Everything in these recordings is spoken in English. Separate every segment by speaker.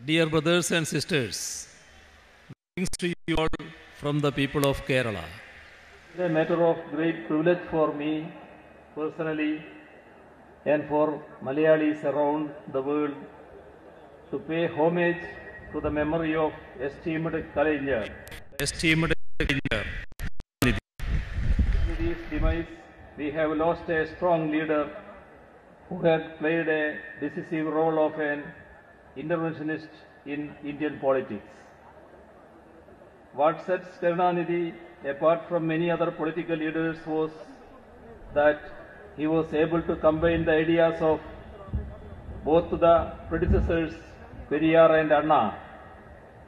Speaker 1: Dear brothers and sisters, greetings to you all from the people of Kerala.
Speaker 2: It is a matter of great privilege for me personally and for Malayalis around the world to pay homage to the memory of esteemed Kalaignar.
Speaker 1: Esteemed Engineer,
Speaker 2: With his demise, we have lost a strong leader who had played a decisive role of an interventionist in Indian politics. What sets Karunanidhi apart from many other political leaders was that he was able to combine the ideas of both the predecessors, Periyar and Anna,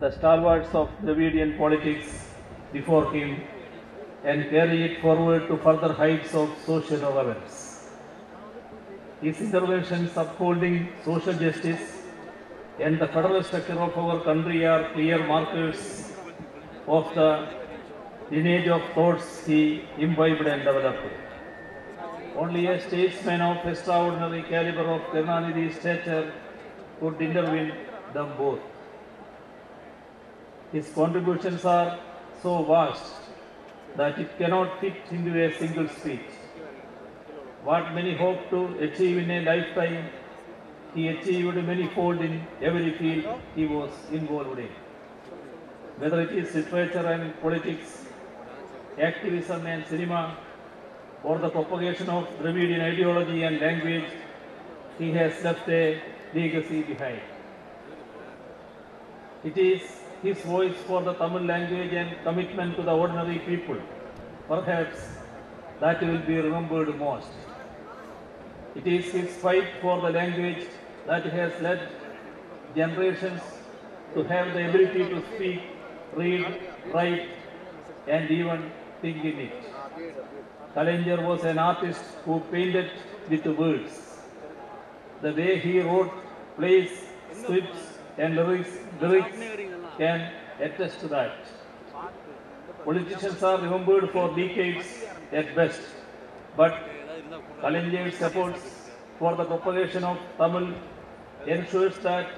Speaker 2: the stalwarts of Dravidian politics before him, and carry it forward to further heights of social relevance. His interventions upholding social justice and the federal structure of our country are clear markers of the lineage of thoughts he imbibed and developed. Only a statesman of extraordinary caliber of Karunanidhi's stature could intervene them both. His contributions are so vast that it cannot fit into a single speech. What many hope to achieve in a lifetime, he achieved manyfold in every field he was involved in. Whether it is literature and politics, activism and cinema, or the propagation of Dravidian ideology and language, he has left a legacy behind. It is his voice for the Tamil language and commitment to the ordinary people, perhaps, that will be remembered most. It is his fight for the language that has led generations to have the ability to speak, read, write, and even think in it. Kalaignar was an artist who painted with words. The way he wrote plays, scripts, and lyrics can attest to that. Politicians are remembered for decades at best, but Kalaignar's efforts for the propagation of Tamil ensures that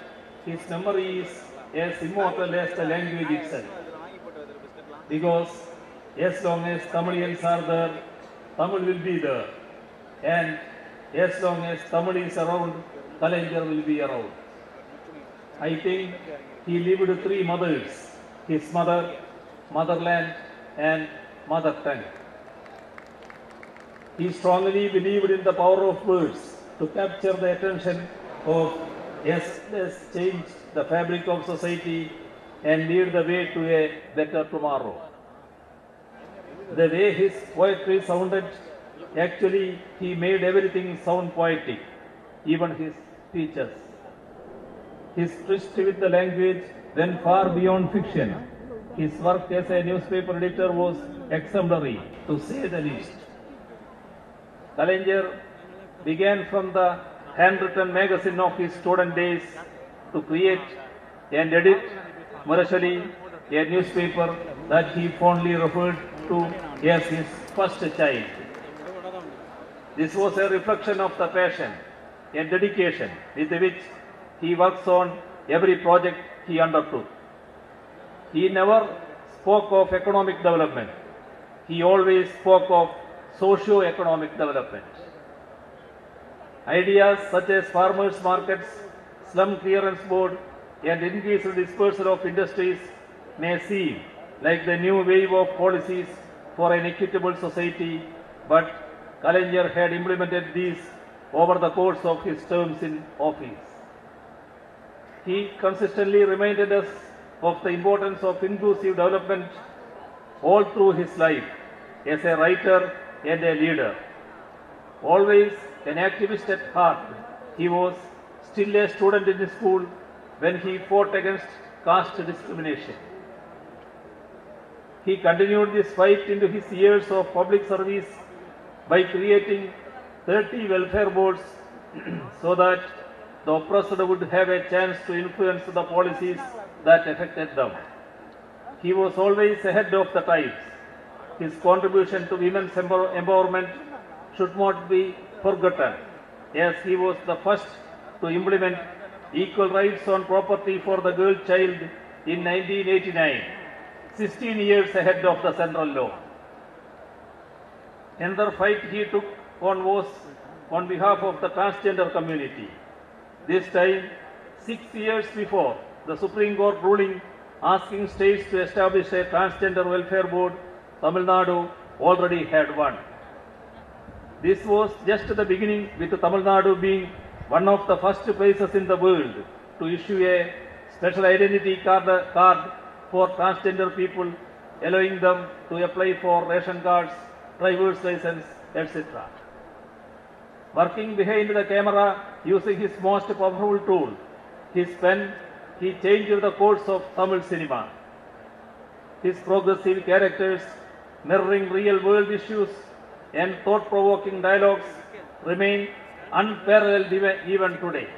Speaker 2: his memory is as immortal as the language itself. Because as long as Tamilians are there, Tamil will be there. And as long as Tamil is around, Kalaignar will be around. I think he lived three mothers: his mother, motherland, and mother tongue. He strongly believed in the power of words to capture the attention of as change the fabric of society and lead the way to a better tomorrow. The way his poetry sounded, actually he made everything sound poetic, even his speeches. His tryst with the language went far beyond fiction. His work as a newspaper editor was exemplary, to say the least. Kalaignar began from the handwritten magazine of his student days to create and edit Murashali, a newspaper that he fondly referred to as his first child. This was a reflection of the passion and dedication with which he works on every project he undertook. He never spoke of economic development. He always spoke of socio-economic development. Ideas such as farmers' markets, slum clearance board, and increased dispersal of industries may seem like the new wave of policies for an equitable society, but Kalaignar had implemented these over the course of his terms in office. He consistently reminded us of the importance of inclusive development all through his life as a writer and a leader. Always an activist at heart, he was still a student in school when he fought against caste discrimination. He continued this fight into his years of public service by creating 30 welfare boards so that the oppressed would have a chance to influence the policies that affected them. He was always ahead of the times. His contribution to women's empowerment should not be forgotten, as he was the first to implement equal rights on property for the girl child in 1989, 16 years ahead of the central law. Another fight he took on was on behalf of the transgender community. This time, 6 years before the Supreme Court ruling asking states to establish a transgender welfare board, Tamil Nadu already had one. This was just the beginning, with Tamil Nadu being one of the first places in the world to issue a special identity card for transgender people, allowing them to apply for ration cards, driver's license, etc. Working behind the camera using his most powerful tool, his pen, he changed the course of Tamil cinema. His progressive characters, mirroring real-world issues and thought-provoking dialogues, remain unparalleled even today.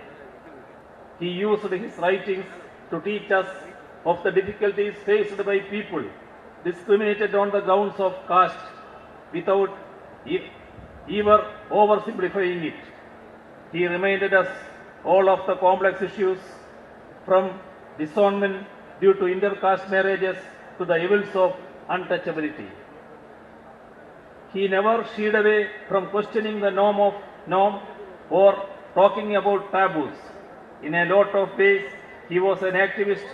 Speaker 2: He used his writings to teach us of the difficulties faced by people discriminated on the grounds of caste without ever oversimplifying it. He reminded us all of the complex issues, from disownment due to intercaste marriages to the evils of untouchability. He never shied away from questioning the norm or talking about taboos. In a lot of ways, he was an activist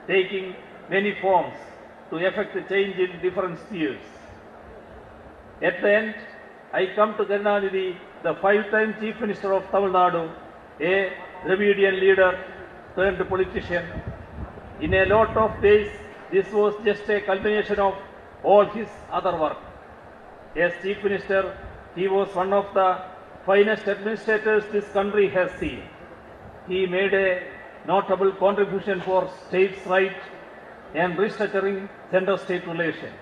Speaker 2: taking many forms to effect change in different spheres. At the end, I come to Karunanidhi, the 5-time Chief Minister of Tamil Nadu, a Dravidian leader turned politician. In a lot of ways, this was just a culmination of all his other work. As Chief Minister, he was one of the finest administrators this country has seen. He made a notable contribution for states' rights and restructuring center-state relations.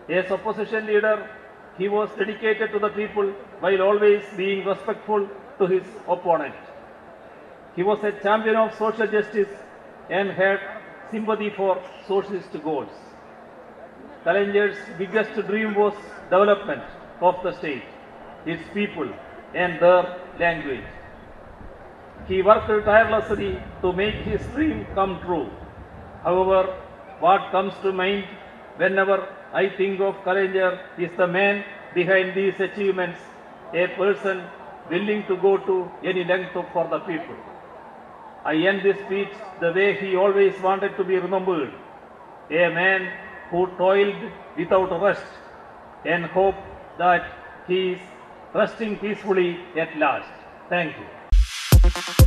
Speaker 2: As opposition leader, he was dedicated to the people while always being respectful to his opponent. He was a champion of social justice and had sympathy for socialist goals. Kalanjar's biggest dream was development of the state, its people and their language. He worked tirelessly to make his dream come true. However, what comes to mind whenever I think of Kalanjar is the man behind these achievements, a person willing to go to any length for the people. I end this speech the way he always wanted to be remembered, a man who toiled without rest, and hope that he is resting peacefully at last. Thank you.